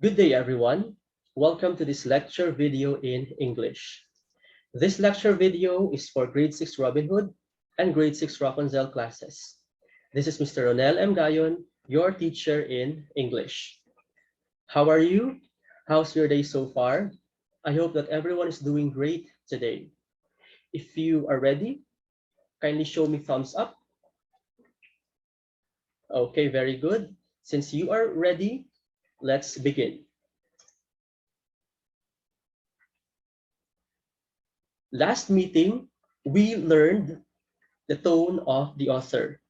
Good day, everyone. Welcome to this lecture video in English. This lecture video is for grade 6 Robin Hood and grade 6 Rapunzel classes. This is Mr. Ronel M. Gayon, your teacher in English. How are you? How's your day so far? I hope that everyone is doing great today. If you are ready, kindly show me thumbs up. Okay, very good. Since you are ready, let's begin. Last meeting, we learned the tone of the author.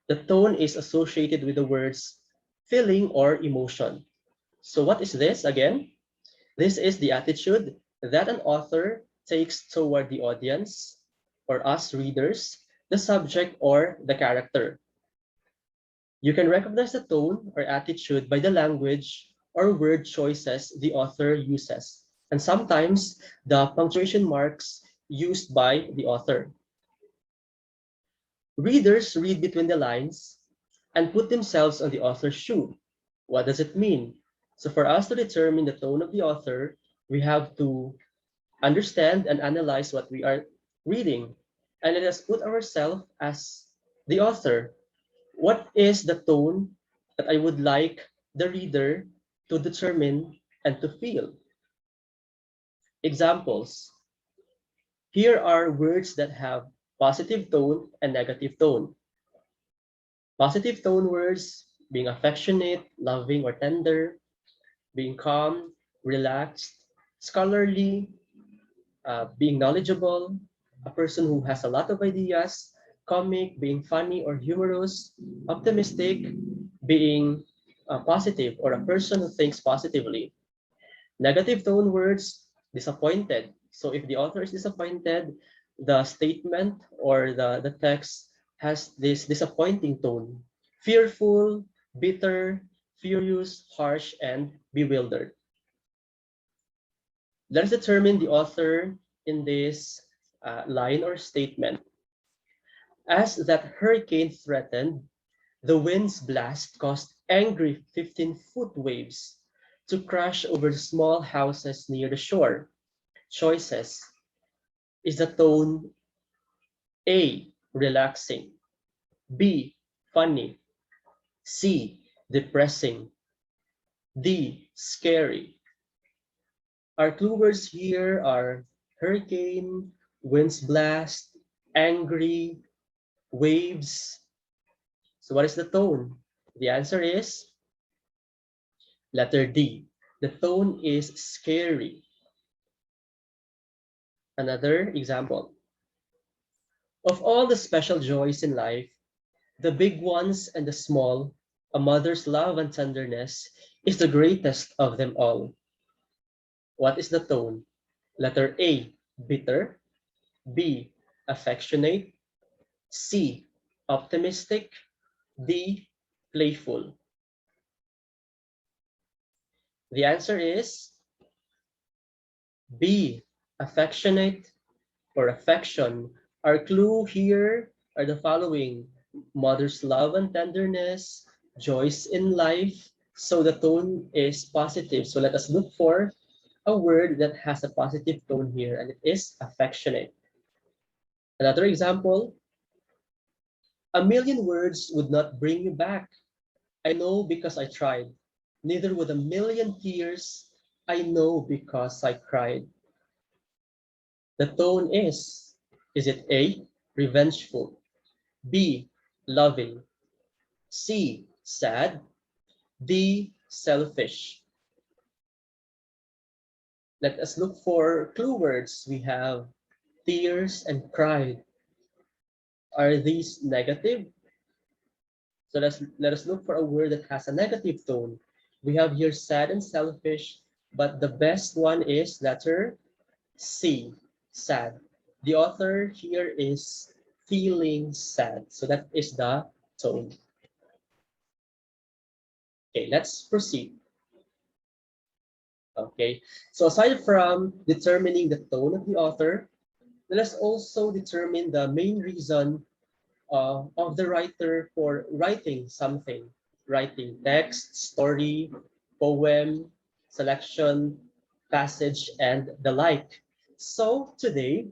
The tone is associated with the words feeling or emotion. So what is this again? This is the attitude that an author takes toward the audience or us readers, the subject or the character. You can recognize the tone or attitude by the language or word choices the author uses, and sometimes the punctuation marks used by the author. Readers read between the lines and put themselves on the author's shoe. What does it mean? So for us to determine the tone of the author, we have to understand and analyze what we are reading. And let us put ourselves as the author. What is the tone that I would like the reader to determine and to feel? Examples. Here are words that have positive tone and negative tone. Positive tone words being affectionate, loving, or tender, being calm, relaxed, scholarly, being knowledgeable, a person who has a lot of ideas, comic, being funny or humorous, optimistic, being positive, or a person who thinks positively. Negative tone words, disappointed. So if the author is disappointed, the statement or the text has this disappointing tone. Fearful, bitter, furious, harsh, and bewildered. Let us determine the author in this line or statement. As that hurricane threatened, the wind's blast caused angry 15-foot waves to crash over the small houses near the shore. Choices. Is the tone A, relaxing, B, funny, C, depressing, D, scary? Our clue words here are hurricane, winds blast, angry, waves. So what is the tone? The answer is letter D. The tone is scary. Another example. Of all the special joys in life, the big ones and the small, a mother's love and tenderness is the greatest of them all. What is the tone? Letter A, bitter, B, affectionate, C, optimistic, D, playful. The answer is B, affectionate or affection. Our clue here are the following: mother's love and tenderness, joys in life. So the tone is positive. So let us look for a word that has a positive tone here, and it is affectionate. Another example, a million words would not bring you back. I know because I tried. Neither would a million tears. I know because I cried. The tone is it A, revengeful, B, loving, C, sad, D, selfish? Let us look for clue words. We have tears and cried. Are these negative? So let us look for a word that has a negative tone. We have here sad and selfish, but the best one is letter C, sad. The author here is feeling sad. So that is the tone. Okay, let's proceed. Okay, so aside from determining the tone of the author, let us also determine the main reason of the writer for writing something, writing text, story, poem. selection, passage, and the like. So today,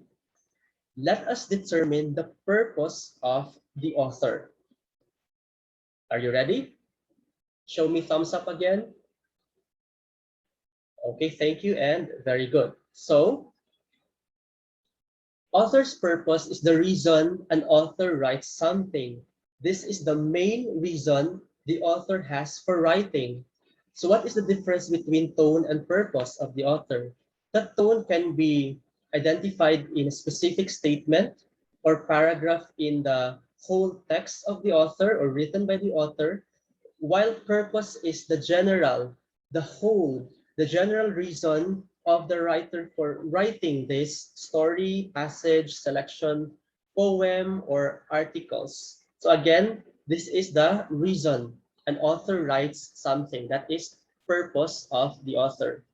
let us determine the purpose of the author. Are you ready? Show me thumbs up again. Okay, thank you, and very good. So, author's purpose is the reason an author writes something. This is the main reason the author has for writing. So what is the difference between tone and purpose of the author? The tone can be identified in a specific statement or paragraph in the whole text of the author or written by the author, while purpose is the general, the whole, the general reason of the writer for writing this story, passage, selection, poem, or articles. So again, this is the reason an author writes something. That is purpose of the author.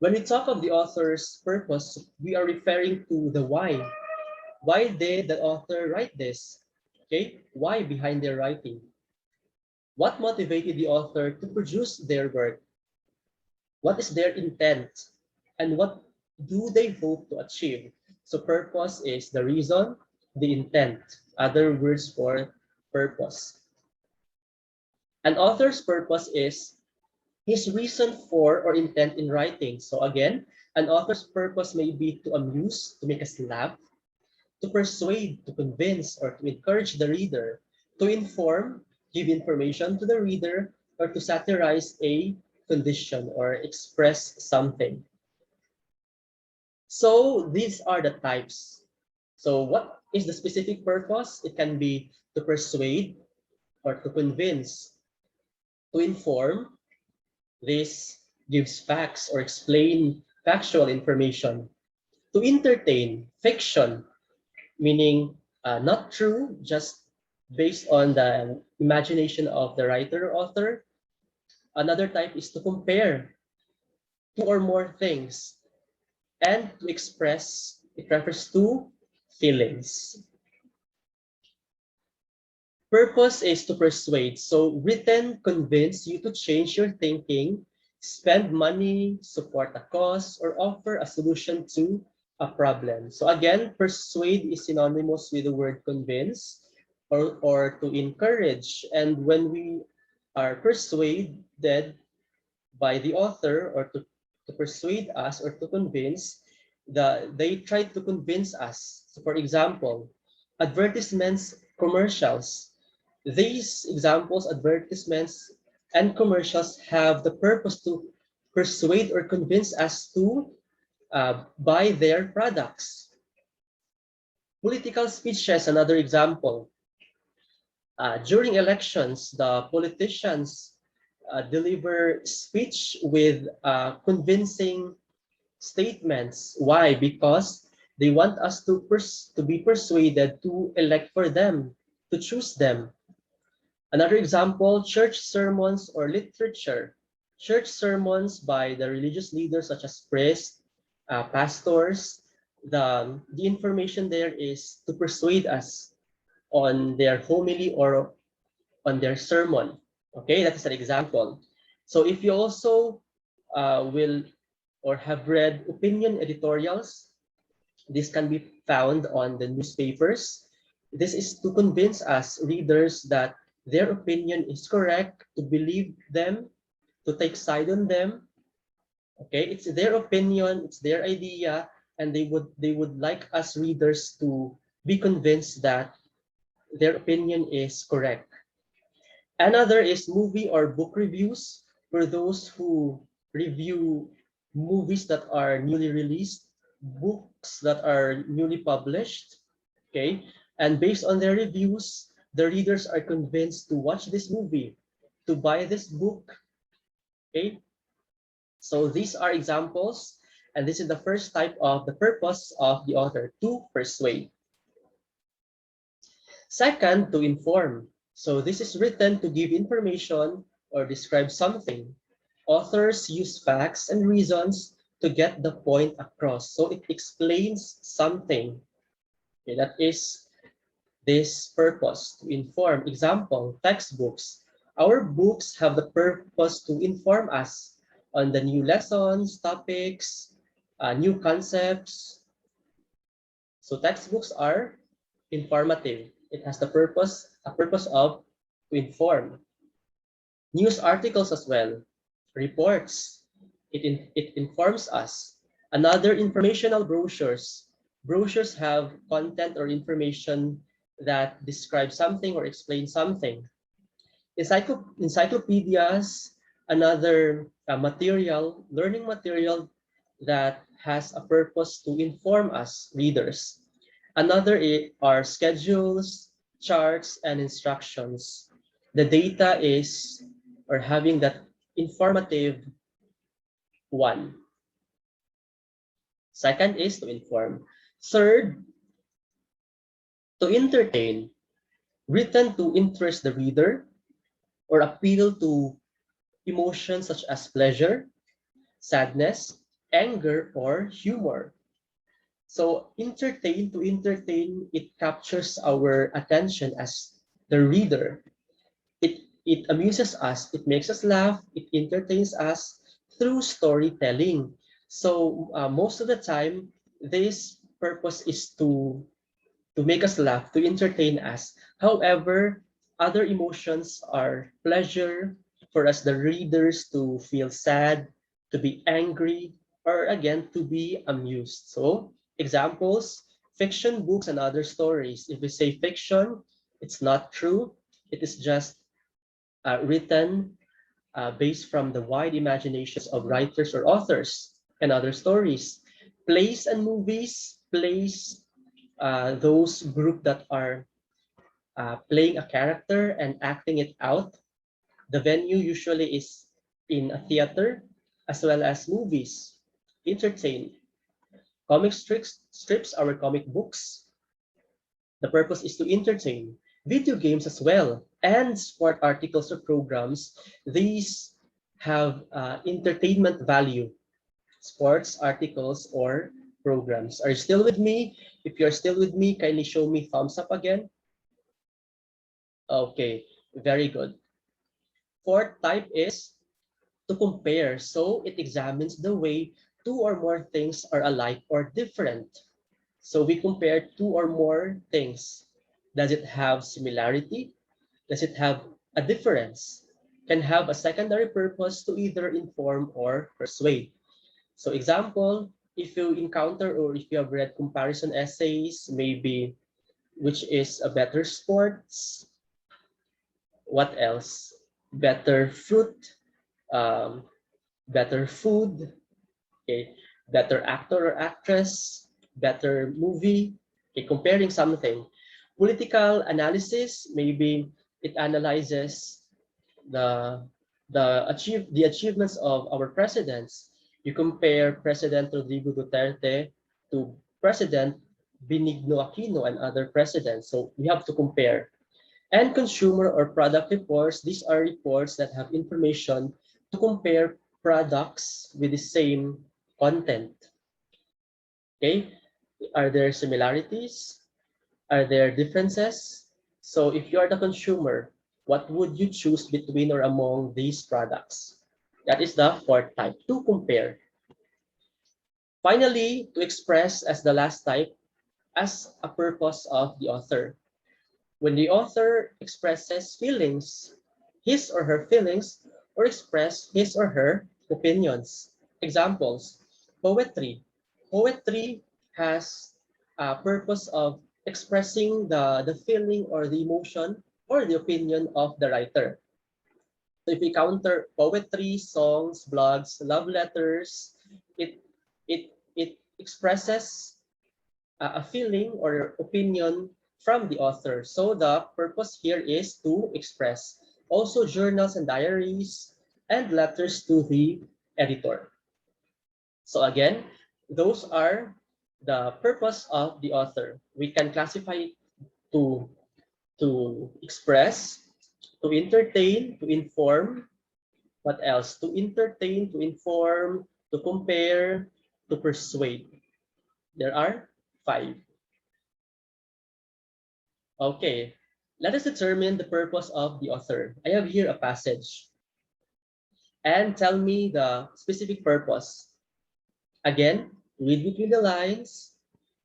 When we talk of the author's purpose, we are referring to the why. Why did the author write this? Okay, why behind their writing? What motivated the author to produce their work? What is their intent? And what do they hope to achieve? So purpose is the reason, the intent, other words for purpose. An author's purpose is his reason for or intent in writing. So again, an author's purpose may be to amuse, to make us laugh, to persuade, to convince, or to encourage the reader, to inform, give information to the reader, or to satirize a condition or express something. So these are the types. So what is the specific purpose? It can be to persuade or to convince, to inform. This gives facts or explain factual information. To entertain, fiction, meaning not true, just based on the imagination of the writer or author. Another type is to compare two or more things, and to express, it refers to feelings. Purpose is to persuade. So written convince you to change your thinking, spend money, support a cause, or offer a solution to a problem. So again, persuade is synonymous with the word convince or to encourage. And when we are persuaded by the author or to persuade us or to convince, they try to convince us. So for example, advertisements, commercials. These examples, advertisements and commercials have the purpose to persuade or convince us to buy their products. Political speeches, another example. During elections, the politicians deliver speech with convincing statements. Why? Because they want us to be persuaded to elect for them, to choose them. Another example, church sermons or literature. Church sermons by the religious leaders such as priests, pastors. The information there is to persuade us on their homily or on their sermon. Okay, that is an example. So if you also will or have read opinion editorials, this can be found on the newspapers. This is to convince us readers that their opinion is correct, to believe them, to take side on them. Okay, it's their opinion, it's their idea, and they would like us readers to be convinced that their opinion is correct. Another is movie or book reviews for those who review movies that are newly released, books that are newly published, okay? And based on their reviews, the readers are convinced to watch this movie, to buy this book, okay? So these are examples, and this is the first type of the purpose of the author, to persuade. Second, to inform. So this is written to give information or describe something. Authors use facts and reasons to get the point across. So it explains something. Okay, that is this purpose, to inform. Example, textbooks. Our books have the purpose to inform us on the new lessons, topics, new concepts. So textbooks are informative. It has a purpose of to inform. News articles as well, reports. It informs us. Another informational brochures. Brochures have content or information that describe something or explain something. Encyclopedias, another learning material that has a purpose to inform us readers. Another are schedules, charts, and instructions. The data is, or having that informative one. Second is to inform. Third, to entertain, written to interest the reader or appeal to emotions such as pleasure, sadness, anger, or humor. So to entertain, it captures our attention as the reader. It amuses us, it makes us laugh, it entertains us through storytelling. So most of the time, this purpose is to make us laugh, to entertain us. However, other emotions are pleasure for us, the readers, to feel sad, to be angry, or again, to be amused. So, examples, fiction books and other stories. If we say fiction, it's not true. It is just written based from the wide imaginations of writers or authors and other stories. Plays and movies, plays those group that are playing a character and acting it out. The venue usually is in a theater as well as movies. Entertain. Strips our comic books. The purpose is to entertain. Video games as well, and sport articles or programs. These have entertainment value. Sports articles or programs. Are you still with me? If you're still with me, kindly show me thumbs up again. Okay, very good. Fourth type is to compare. So it examines the way two or more things are alike or different. So we compare two or more things. Does it have similarity? Does it have a difference? Can have a secondary purpose to either inform or persuade. So example, if you encounter or if you have read comparison essays, maybe which is a better sports, what else? Better fruit, um, better food, okay, better actor or actress, better movie, okay, comparing something. Political analysis, maybe it analyzes the the achievements of our presidents. You compare President Rodrigo Duterte to President Benigno Aquino and other presidents. So we have to compare. And consumer or product reports, these are reports that have information to compare products with the same content. Okay, are there similarities? Are there differences? So if you are the consumer, what would you choose between or among these products? That is the fourth type, to compare. Finally, to express as the last type, as a purpose of the author. When the author expresses feelings, his or her feelings, or express his or her opinions. Examples, poetry. Poetry has a purpose of expressing the feeling or the emotion or the opinion of the writer. So if we counter poetry, songs, blogs, love letters, it it expresses a feeling or opinion from the author. So the purpose here is to express. Also journals and diaries and letters to the editor. So again, those are the purpose of the author. We can classify it to, to express, to entertain, to inform. What else? To entertain, to inform, to compare, to persuade. There are 5. Okay, let us determine the purpose of the author. I have here a passage. and tell me the specific purpose. Again, read between the lines,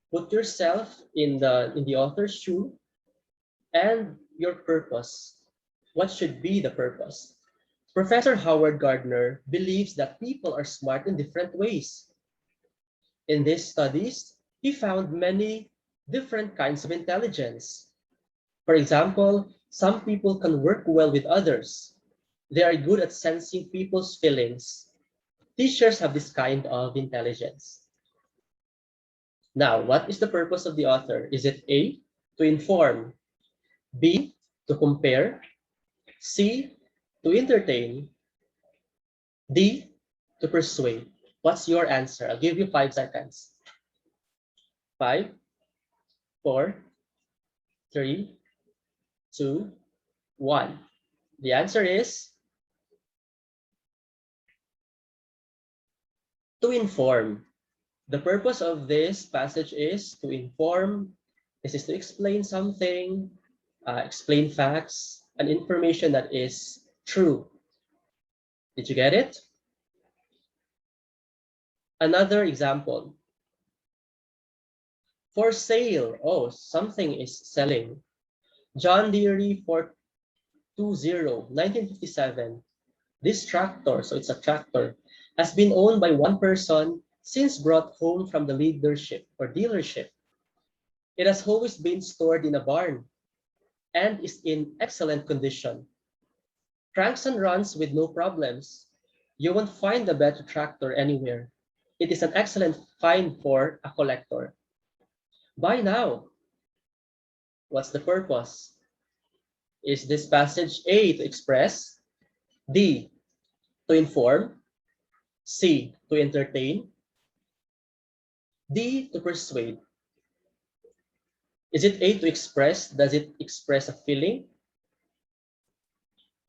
put yourself in the author's shoe, and your purpose. What should be the purpose? Professor Howard Gardner believes that people are smart in different ways. In these studies, he found many different kinds of intelligence. For example, some people can work well with others. They are good at sensing people's feelings. Teachers have this kind of intelligence. Now, what is the purpose of the author? Is it A, to inform, B, to compare, C, to entertain, D, to persuade? What's your answer? I'll give you 5 seconds. 5, 4, 3, 2, 1. The answer is to inform. The purpose of this passage is to inform. This is to explain something, explain facts, and information that is true. Did you get it? Another example. For sale. Oh, something is selling. John Deere 420, 1957. This tractor, so it's a tractor, has been owned by one person since brought home from the leadership or dealership. It has always been stored in a barn and is in excellent condition. Cranks and runs with no problems. You won't find a better tractor anywhere. It is an excellent find for a collector. Buy now. What's the purpose? Is this passage A, to express, D, to inform, C, to entertain, D, to persuade? Is it A, to express? Does it express a feeling?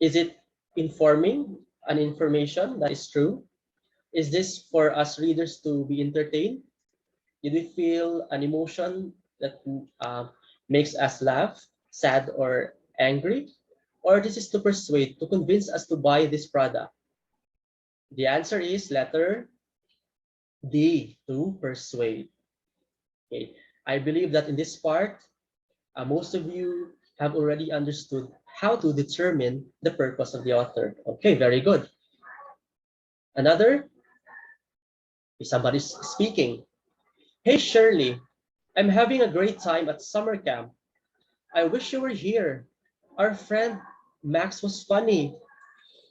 Is it informing an information that is true? Is this for us readers to be entertained? Did we feel an emotion that makes us laugh, sad, or angry? Or this is to persuade, to convince us to buy this product? The answer is letter D, to persuade. Okay. I believe that in this part, most of you have already understood how to determine the purpose of the author. Okay, very good. Another, if somebody's speaking. Hey, Shirley, I'm having a great time at summer camp. I wish you were here. Our friend Max was funny.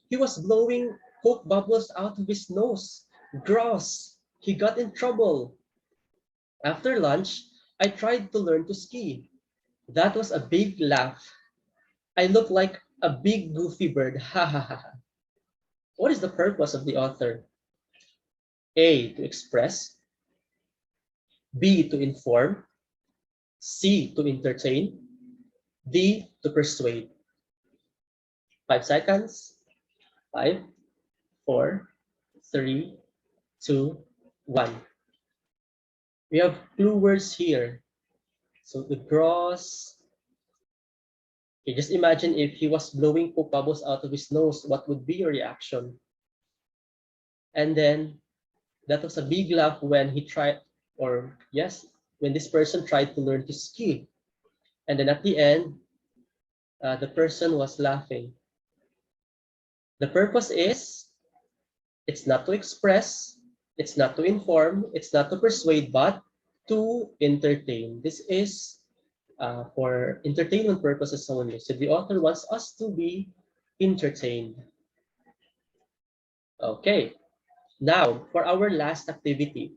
He was blowing Coke bubbles out of his nose. Gross. He got in trouble. After lunch, I tried to learn to ski. That was a big laugh. I look like a big goofy bird. Ha ha ha. What is the purpose of the author? A, to express. B, to inform. C, to entertain. D, to persuade. 5 seconds. 5, 4, 3, 2, 1. We have clue words here. So the gross. Okay, just imagine if he was blowing Coke bubbles out of his nose, what would be your reaction? And then that was a big laugh when he tried, or yes, when this person tried to learn to ski. And then at the end, the person was laughing. The purpose is, it's not to express, it's not to inform, it's not to persuade, but to entertain. This is for entertainment purposes only. So the author wants us to be entertained. Okay, now for our last activity.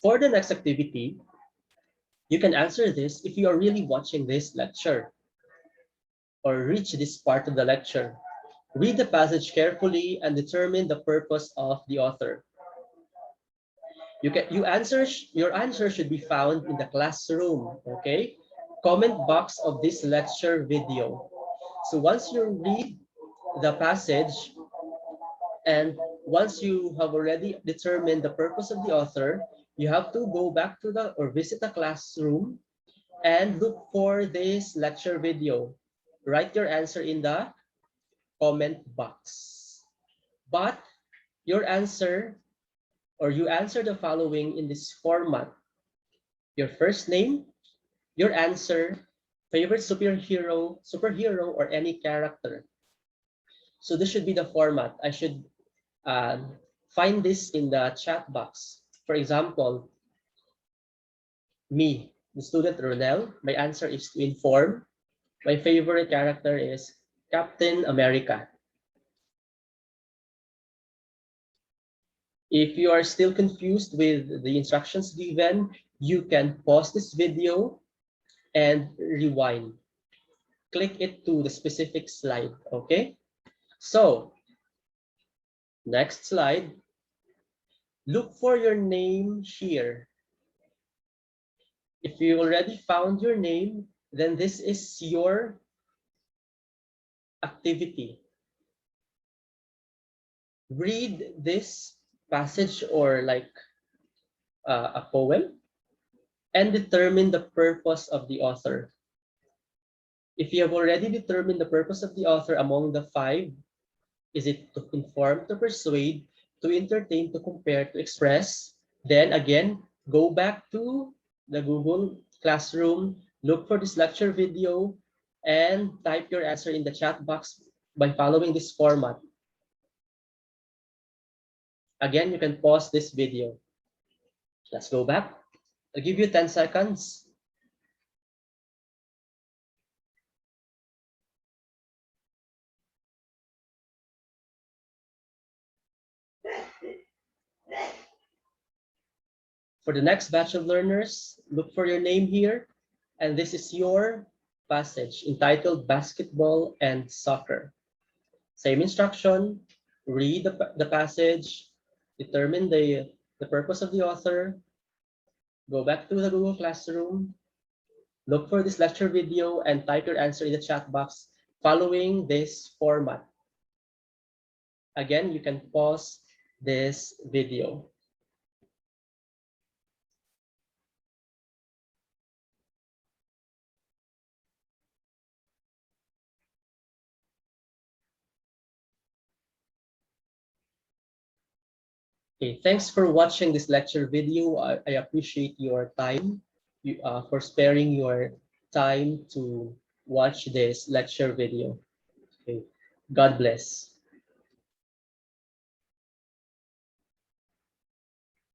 For the next activity, you can answer this if you are really watching this lecture or reach this part of the lecture. Read the passage carefully and determine the purpose of the author. Your answer should be found in the classroom, okay? Comment box of this lecture video. So once you read the passage and once you have already determined the purpose of the author, you have to go back to the or visit the classroom and look for this lecture video. Write your answer in the comment box. But your answer, or you answer the following in this format: your first name, your answer, favorite superhero, or any character. So this should be the format. I should find this in the chat box. For example, me, the student Ronel, my answer is to inform. My favorite character is Captain America. If you are still confused with the instructions given, you can pause this video and rewind. Click it to the specific slide, okay? So, next slide. Look for your name here. If you already found your name, then this is your activity. Read this passage or like a poem and determine the purpose of the author. If you have already determined the purpose of the author among the five, is it to inform, to persuade, to entertain, to compare, to express? Then again, go back to the Google Classroom, look for this lecture video, and type your answer in the chat box by following this format. Again, you can pause this video. Let's go back. I'll give you 10 seconds. For the next batch of learners, look for your name here. And this is your passage entitled Basketball and Soccer. Same instruction, read the passage, determine the purpose of the author, go back to the Google Classroom, look for this lecture video, and type your answer in the chat box following this format. Again, you can pause this video. Okay, thanks for watching this lecture video. I appreciate your time, for sparing your time to watch this lecture video. Okay, God bless.